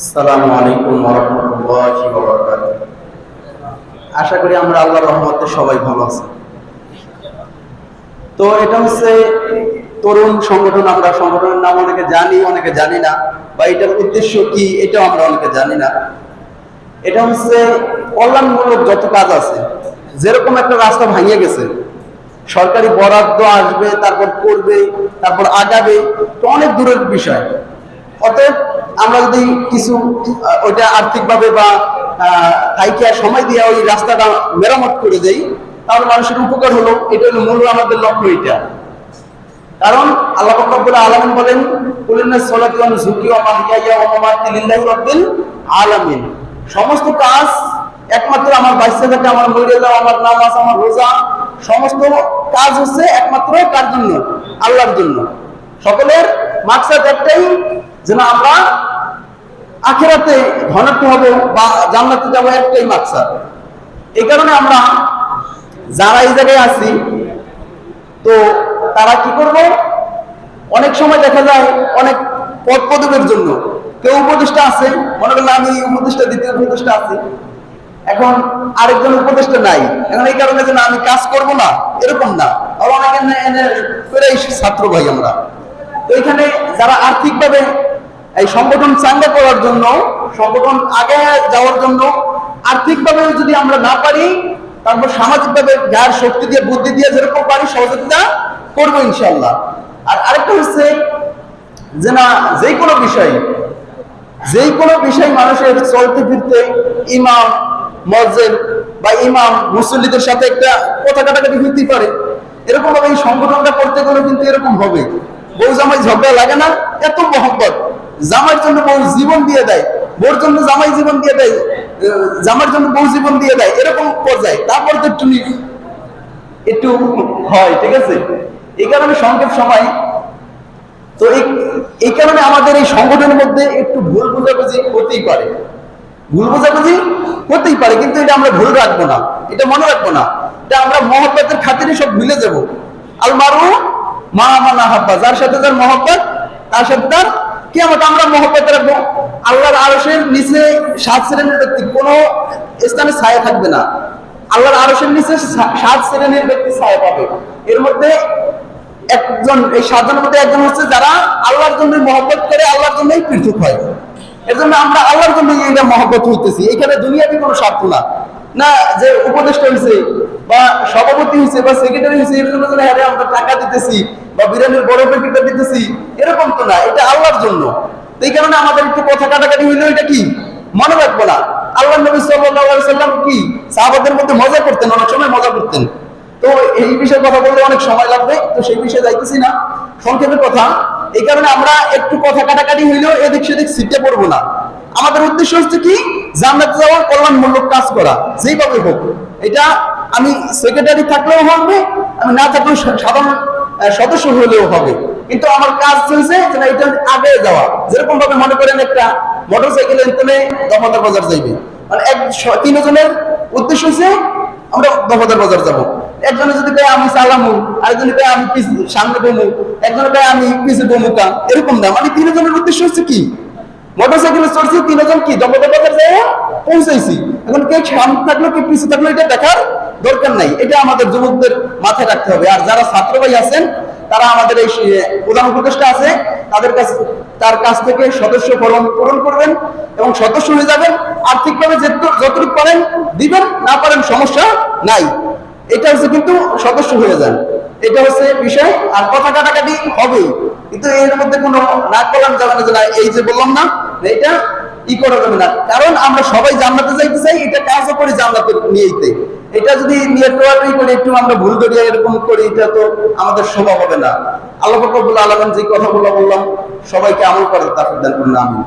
আসসালামু আলাইকুম ওয়া রাহমাতুল্লাহি ওয়া বারাকাতুহু। আশা করি আমরা আল্লাহর রহমতে সবাই ভালো আছি। তো এটা হচ্ছে তরুণ সংগঠন। আমরা সংগঠনের নাম অনেকে জানি, অনেকে জানি না, বা এটার উদ্দেশ্য কি এটাও আমরা অনেকে জানি না। এটা হচ্ছে কল্যাণমূলক যত কাজ আছে, যেরকম একটা রাস্তা ভাঙিয়ে গেছে, সরকারি বরাদ্দ আসবে, তারপর করবে, তারপর আগাবে, তো অনেক দূরের বিষয়। অতএব আমরা যদি কিছু ওইটা আর্থিকভাবে বা থাইকে সময় দিয়ে ওই রাস্তাটা মেরামত করে দেই, তাহলে মানুষের উপকার হলো। এটা হলো মূল আমাদের লক্ষ্য। এটা কারণ আল্লাহ পাক রব্বুল আলামিন বলেন, কুলিন্নাস সালাতু ওয়া নুসুকি ওয়া মাহইয়ায়া ওয়া মামাতি লিল্লাহি রাব্বিল আলামিন। সমস্ত কাজ একমাত্র আমার বাচ্চা থেকে আমার মরে যাওয়া, আমার নামাজ, আমার রোজা, সমস্ত কাজ হচ্ছে একমাত্র কার জন্য? আল্লাহর জন্য। সকলের মাকসাদ একটাই, যেন আমরা আখিরাতে ধনাঢ্য হব বা জান্নাতে যাব, একটাই মাকসাদ। এই কারণে আমরা যারা এই জায়গায় আছি, তো তারা কি করব, অনেক সময় দেখা যায় অনেক পদ পদবীর জন্য কেউ উপদেষ্টা আছে, মনে করলে আমি উপদেষ্টা, দ্বিতীয় উপদেষ্টা আছি, এখন আরেকজন উপদেষ্টা নাই, এখন এই কারণে যেন আমি কাজ করব না, এরকম না। আর অনেকে ছাত্র ভাই আমরা, তো এখানে যারা আর্থিকভাবে এই সংগঠন চাঙ্গা করার জন্য, সংগঠন আগে যাওয়ার জন্য আর্থিকভাবে যদি আমরা না পারি, তারপর সামাজিকভাবে যার শক্তি দিয়ে, বুদ্ধি দিয়ে যেরকম পারি সহযোগিতা করবো ইনশাল্লাহ। আর আরেকটা হচ্ছে যে না, যে কোনো বিষয় মানুষের চলতে ফিরতে ইমাম মসজিদ বা ইমাম মুসল্লিদের সাথে একটা কথা কাটাকাটি হইতেই পারে। এরকম ভাবে এই সংগঠনটা করতে গেলে কিন্তু এরকম হবে। বউ জামাই ঝগড়া লাগে না, এত মহব্বত। জামাইয়ের জন্য বউ জীবন দিয়ে দেয়, বউর জন্য জামাই জীবন দিয়ে দেয়, জামার জন্য বউ জীবন দিয়ে দেয়, এরকম পর্যায়ে। তারপর তো একটু হয়, ঠিক আছে। এই কারণে সংক্ষেপ সময়, তো এই কারণে আমাদের এই সংগঠনের মধ্যে একটু ভুল বোঝাবুঝি হতেই পারে, কিন্তু এটা আমরা ভুল রাখবো না, এটা মনে রাখবো না। এটা আমরা মহব্বতের খাতিরে সব ভুলে যাবো। আল মারু মা মানা হাব্বা, যার সাথে যার মহব্বত, তার সাথে তার কিয়ামত। আমরা মহব্বত রাখবো। আল্লাহর আরশের নিচে 7 শ্রেণীর ব্যক্তি কোন স্থানে ছায়া থাকবে না। আল্লাহর আরশের নিচে 7 শ্রেণীর ব্যক্তি ছায়া পাবে। এর মধ্যে একজন, এই 7 জনের মধ্যে একজন হচ্ছে যারা আল্লাহর জন্য মহব্বত করে, আল্লাহর জন্যই পৃথক হয়। এর জন্য আমরা আল্লাহর জন্য এটা মহব্বত হইতেছি। এখানে দুনিয়াবি কোনো স্বার্থ না, না যে উপদেষ্টা হয়েছে বা সভাপতি হয়েছে বা সেক্রেটারি হয়েছে এর জন্য আমরা টাকা দিতেছি বা বিরিয়ানির বড় প্যাকেটটা দিতেছি, এরকম তো না। এটা আল্লাহর জন্য। এই কারণে আমাদের একটু কথা কাটাকাটি হইলেও এটা কি মনে রাখবো না। আল্লাহ নবী সাল্লাল্লাহু আলাইহি সাল্লাম কি সাহাবাদের মধ্যে মজা করতেন, অনেক সময় মজা করতেন। তো এই বিষয়ে কথা বলতে অনেক সময় লাগবে, তো সেই বিষয়ে যাইতেছি না, সংক্ষেপে কথা। এই কারণে আমরা একটু কথা কাটাকাটি হইলেও এদিক সেদিক ছিটে পড়বো না। আমাদের উদ্দেশ্য হচ্ছে কি, জান্নাতে যাওয়ার কল্যাণমূলক কাজ করা, যেইভাবে হোক। এটা আমি সেক্রেটারি থাকলেও হবে, আমি না থাকলেও সাধারণ সদস্য হলেও হবে, কিন্তু আমার কাজ চলছে যে না, এটা আগে যাওয়া। যেরকম ভাবে মনে করেন একটা মোটরসাইকেল এনে দফাদার বাজার যাইবে, মানে 3 জনের উদ্দেশ্য হচ্ছে আমরা দফাদার বাজার যাবো। একজনে যদি কয় আমি চালামু, আরেকজনে কয় আমি সামনে বমু, একজনে কয় আমি পিছিয়ে বমুকা, এরকম না। মানে 3 জনের উদ্দেশ্য হচ্ছে কি, মোটরসাইকেলে চড়ছি, 3 জন কি দফাদার বাজার যায় পৌঁছাইছি। এখন কে সামনে থাকলো কে পিছিয়ে থাকলো এটা দেখার দরকার নাই। এটা আমাদের যুবকদের মাথায় রাখতে হবে। আর যারা ছাত্র ভাই আছেন, তারা আমাদের এই প্রধান উপদেষ্টা আছে, তার কাছ থেকে সদস্য পূরণ করবেন এবং সদস্য হয়ে যাবেন। আর্থিকভাবে যতটুকু পারেন দিবেন, না পারেন সমস্যা নাই। এটা হচ্ছে কিন্তু সদস্য হয়ে যান, এটা হচ্ছে বিষয়। আর কথা কাটাকাটি হবে, কিন্তু এর মধ্যে কোনো নাক বলান যাবে না যে না, এই যে বললাম না, এটা করা যাবে না। কারণ আমরা সবাই জান্নাতে যাইতে চাই, এটা কাজও করি জান্নাতে নিয়েইতে। এটা যদি নিয়ে টোয়ারি করে একটু আমরা ভুল করি, এরকম করি, এটা তো আমাদের শোভা হবে না। আল্লাহ পাক রব্বুল আলামিন যে কথাগুলো বললাম, সবাইকে আমল করার তাওফিক দান করুন। আমিন।